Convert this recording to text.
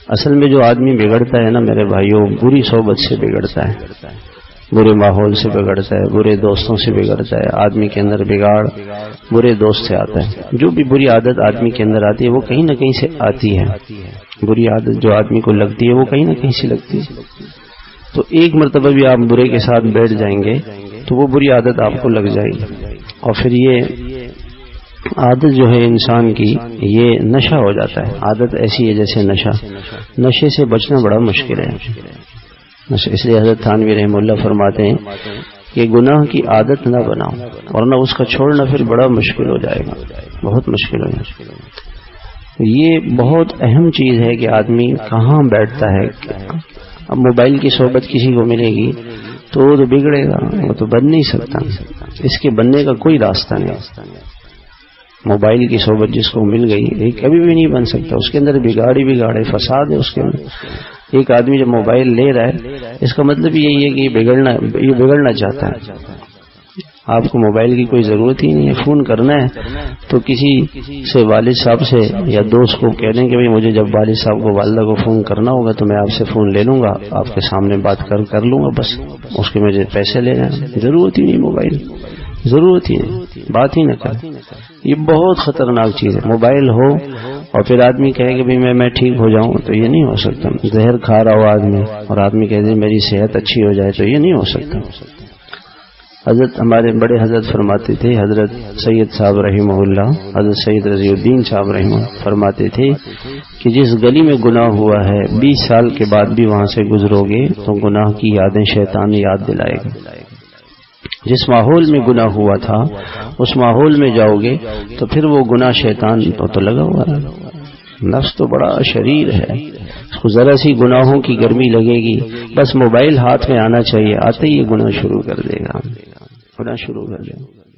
اصل میں جو آدمی بگڑتا ہے نا میرے بھائیوں، بری صحبت سے بگڑتا ہے، برے ماحول سے بگڑتا ہے، برے دوستوں سے بگڑتا ہے۔ آدمی کے اندر بگاڑ برے دوست سے آتا ہے۔ جو بھی بری عادت آدمی کے اندر آتی ہے وہ کہیں نہ کہیں سے آتی ہے، بری عادت جو آدمی کو لگتی ہے وہ کہیں نہ کہیں سے لگتی ہے۔ تو ایک مرتبہ بھی آپ برے کے ساتھ بیٹھ جائیں گے تو وہ بری عادت آپ کو لگ جائے گی، اور پھر یہ عادت جو ہے انسان کی یہ نشہ ہو جاتا ہے۔ عادت ایسی ہے جیسے نشہ، نشے سے بچنا بڑا مشکل ہے۔ اس لیے حضرت تھانوی رحمہ اللہ فرماتے ہیں کہ گناہ کی عادت نہ بناؤ، ورنہ اس کا چھوڑنا پھر بڑا مشکل ہو جائے گا، بہت مشکل ہو جائے گا۔ یہ بہت اہم چیز ہے کہ آدمی کہاں بیٹھتا ہے۔ اب موبائل کی صحبت کسی کو ملے گی تو وہ تو بگڑے گا، وہ تو بن نہیں سکتا، اس کے بننے کا کوئی راستہ نہیں۔ موبائل کی صحبت جس کو مل گئی یہ کبھی بھی نہیں بن سکتا، اس کے اندر بگاڑی بگاڑے فساد ہے اس کے اندر۔ ایک آدمی جب موبائل لے رہا ہے اس کا مطلب یہی ہے کہ یہ بگڑنا چاہتا ہے۔ آپ کو موبائل کی کوئی ضرورت ہی نہیں ہے، فون کرنا ہے تو کسی سے والد صاحب سے یا دوست کو کہہ دیں کہ بھائی مجھے جب والد صاحب کو والدہ کو فون کرنا ہوگا تو میں آپ سے فون لے لوں گا، آپ کے سامنے بات کر لوں گا، بس اس کے مجھے پیسے لینا ہے، ضرورت ہی نہیں موبائل، ضرورت ہی نہیں، بات ہی نہ کر۔ یہ بہت خطرناک چیز ہے۔ موبائل ہو اور پھر آدمی کہے کہ بھائی میں ٹھیک ہو جاؤں تو یہ نہیں ہو سکتا۔ زہر کھا رہا ہو آدمی اور آدمی کہے دے میری صحت اچھی ہو جائے تو یہ نہیں ہو سکتا۔ حضرت ہمارے بڑے حضرت فرماتے تھے، حضرت سید صاحب رحمہ اللہ، حضرت سید رضی الدین صاحب رحمہ فرماتے تھے کہ جس گلی میں گناہ ہوا ہے 20 سال کے بعد بھی وہاں سے گزرو گے تو گناہ کی یادیں شیطان یاد دلائے گا۔ جس ماحول میں گناہ ہوا تھا اس ماحول میں جاؤ گے تو پھر وہ گناہ شیطان تو لگا ہوا ہے۔ نفس تو بڑا شریر ہے، اس کو ذرا سی گناہوں کی گرمی لگے گی، بس موبائل ہاتھ میں آنا چاہیے، آتے ہی یہ گناہ شروع کر دے گا، گناہ شروع کر دے گا۔